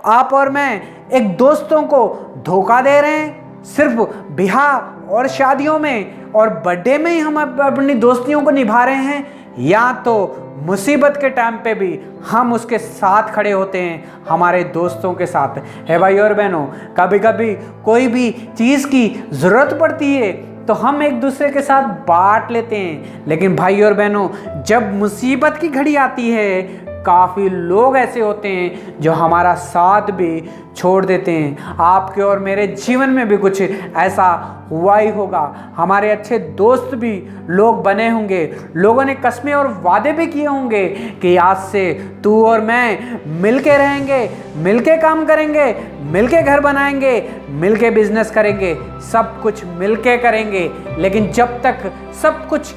आप और मैं एक दोस्तों को धोखा दे रहे हैं। सिर्फ ब्याह और शादियों में और बर्थडे में ही हम अपनी दोस्तियों को निभा रहे हैं, या तो मुसीबत के टाइम पे भी हम उसके साथ खड़े होते हैं, हमारे दोस्तों के साथ। है भाई और बहनों, कभी कभी कोई भी चीज़ की ज़रूरत पड़ती है तो हम एक दूसरे के साथ बांट लेते हैं, लेकिन भाई और बहनों जब मुसीबत की घड़ी आती है काफ़ी लोग ऐसे होते हैं जो हमारा साथ भी छोड़ देते हैं। आपके और मेरे जीवन में भी कुछ ऐसा हुआ ही होगा। हमारे अच्छे दोस्त भी लोग बने होंगे, लोगों ने कस्में और वादे भी किए होंगे कि आज से तू और मैं मिलके रहेंगे, मिलके काम करेंगे, मिलके घर बनाएंगे, मिलके बिजनेस करेंगे, सब कुछ मिलके करेंगे। लेकिन जब तक सब कुछ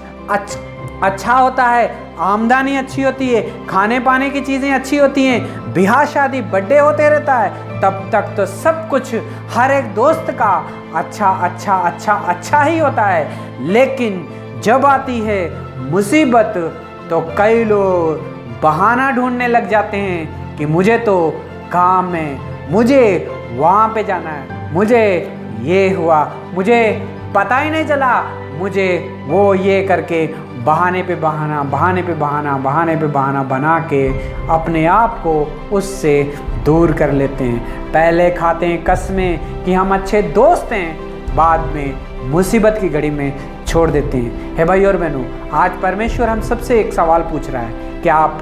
अच्छा होता है, आमदनी अच्छी होती है, खाने पाने की चीज़ें अच्छी होती हैं, ब्याह शादी बर्थडे होते रहता है, तब तक तो सब कुछ हर एक दोस्त का अच्छा ही होता है। लेकिन जब आती है मुसीबत तो कई लोग बहाना ढूंढने लग जाते हैं कि मुझे तो काम है, मुझे वहाँ पे जाना है, मुझे ये हुआ, मुझे पता ही नहीं चला, मुझे वो ये करके बहाने पे बहाना बना के अपने आप को उससे दूर कर लेते हैं। पहले खाते हैं कस्में कि हम अच्छे दोस्त हैं, बाद में मुसीबत की घड़ी में छोड़ देते हैं। हे भाई और बहनों, आज परमेश्वर हम सबसे एक सवाल पूछ रहा है कि आप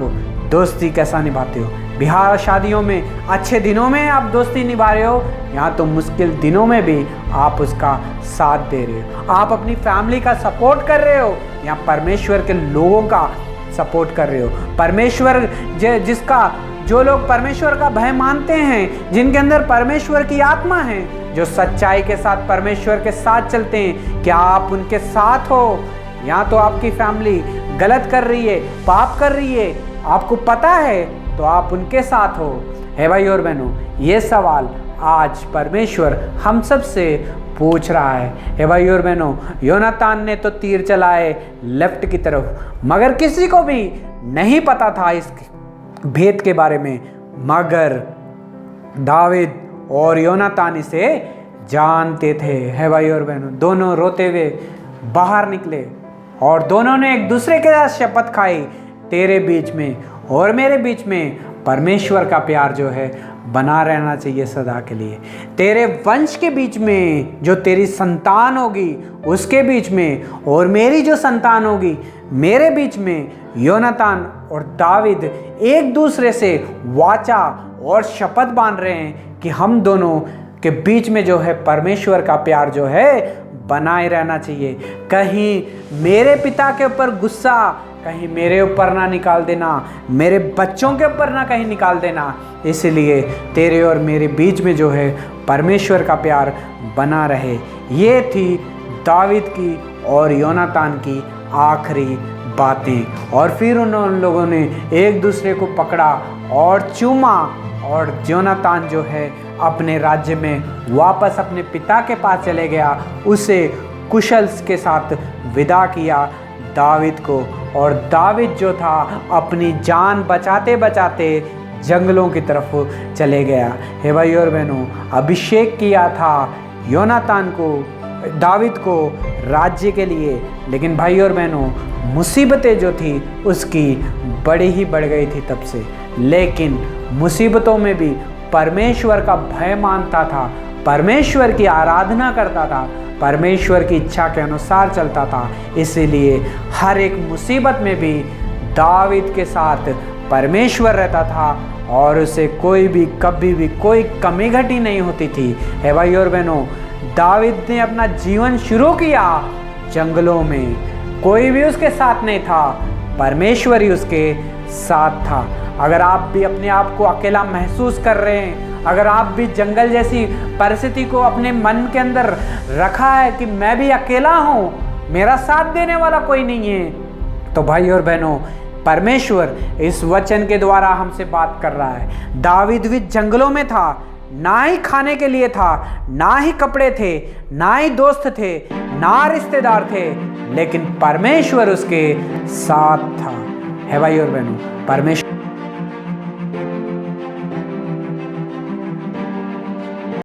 दोस्ती कैसा निभाते हो। ब्याह शादियों में अच्छे दिनों में आप दोस्ती निभा रहे हो, यहाँ तो मुश्किल दिनों में भी आप उसका साथ दे रहे हो। आप अपनी फैमिली का सपोर्ट कर रहे हो या परमेश्वर के लोगों का सपोर्ट कर रहे हो। परमेश्वर जो लोग परमेश्वर का भय मानते हैं, जिनके अंदर परमेश्वर की आत्मा है, जो सच्चाई के साथ परमेश्वर के साथ चलते हैं, क्या आप उनके साथ हो या तो आपकी फैमिली गलत कर रही है, पाप कर रही है, आपको पता है तो आप उनके साथ हो। है भाई और बहनों, ये सवाल आज परमेश्वर हम सब से पूछ रहा है। हे भाई और बहनों, योनातान ने तो तीर चलाए लेफ्ट की तरफ, मगर किसी को भी नहीं पता था इस भेद के बारे में, मगर दाविद और योनातान इसे जानते थे। है भाई और बहनों, दोनों रोते हुए बाहर निकले और दोनों ने एक दूसरे के साथ शपथ खाई, तेरे बीच में और मेरे बीच में परमेश्वर का प्यार जो है बना रहना चाहिए सदा के लिए। तेरे वंश के बीच में, जो तेरी संतान होगी उसके बीच में, और मेरी जो संतान होगी मेरे बीच में, योनातान और दाविद एक दूसरे से वाचा और शपथ बांध रहे हैं कि हम दोनों के बीच में जो है परमेश्वर का प्यार जो है बनाए रहना चाहिए। कहीं मेरे पिता के ऊपर गुस्सा कहीं मेरे ऊपर ना निकाल देना, मेरे बच्चों के ऊपर ना कहीं निकाल देना। इसलिए तेरे और मेरे बीच में जो है परमेश्वर का प्यार बना रहे। ये थी दाविद की और योनातान की आखिरी बातें। और फिर उन लोगों ने एक दूसरे को पकड़ा और चूमा, और योनातान जो है अपने राज्य में वापस अपने पिता के पास चले गया, उसे कुशल के साथ विदा किया दाविद को। और दाविद जो था अपनी जान बचाते बचाते जंगलों की तरफ चले गया। हे भाई और बहनों, अभिषेक किया था योनातान को, दाविद को राज्य के लिए, लेकिन भाई और बहनों मुसीबतें जो थी उसकी बड़ी ही बढ़ गई थी तब से। लेकिन मुसीबतों में भी परमेश्वर का भय मानता था, परमेश्वर की आराधना करता था, परमेश्वर की इच्छा के अनुसार चलता था। इसीलिए हर एक मुसीबत में भी दाविद के साथ परमेश्वर रहता था और उसे कोई भी कभी भी कोई कमी घटी नहीं होती थी। हे भाई और बहनों, दाविद ने अपना जीवन शुरू किया जंगलों में, कोई भी उसके साथ नहीं था, परमेश्वर ही उसके साथ था। अगर आप भी अपने आप को अकेला महसूस कर रहे हैं, अगर आप भी जंगल जैसी परिस्थिति को अपने मन के अंदर रखा है कि मैं भी अकेला हूँ, मेरा साथ देने वाला कोई नहीं है, तो भाई और बहनों परमेश्वर इस वचन के द्वारा हमसे बात कर रहा है। दाविद भी जंगलों में था, ना ही खाने के लिए था, ना ही कपड़े थे, ना ही दोस्त थे, ना रिश्तेदार थे, लेकिन परमेश्वर उसके साथ था। है भाई और बहनों, परमेश्वर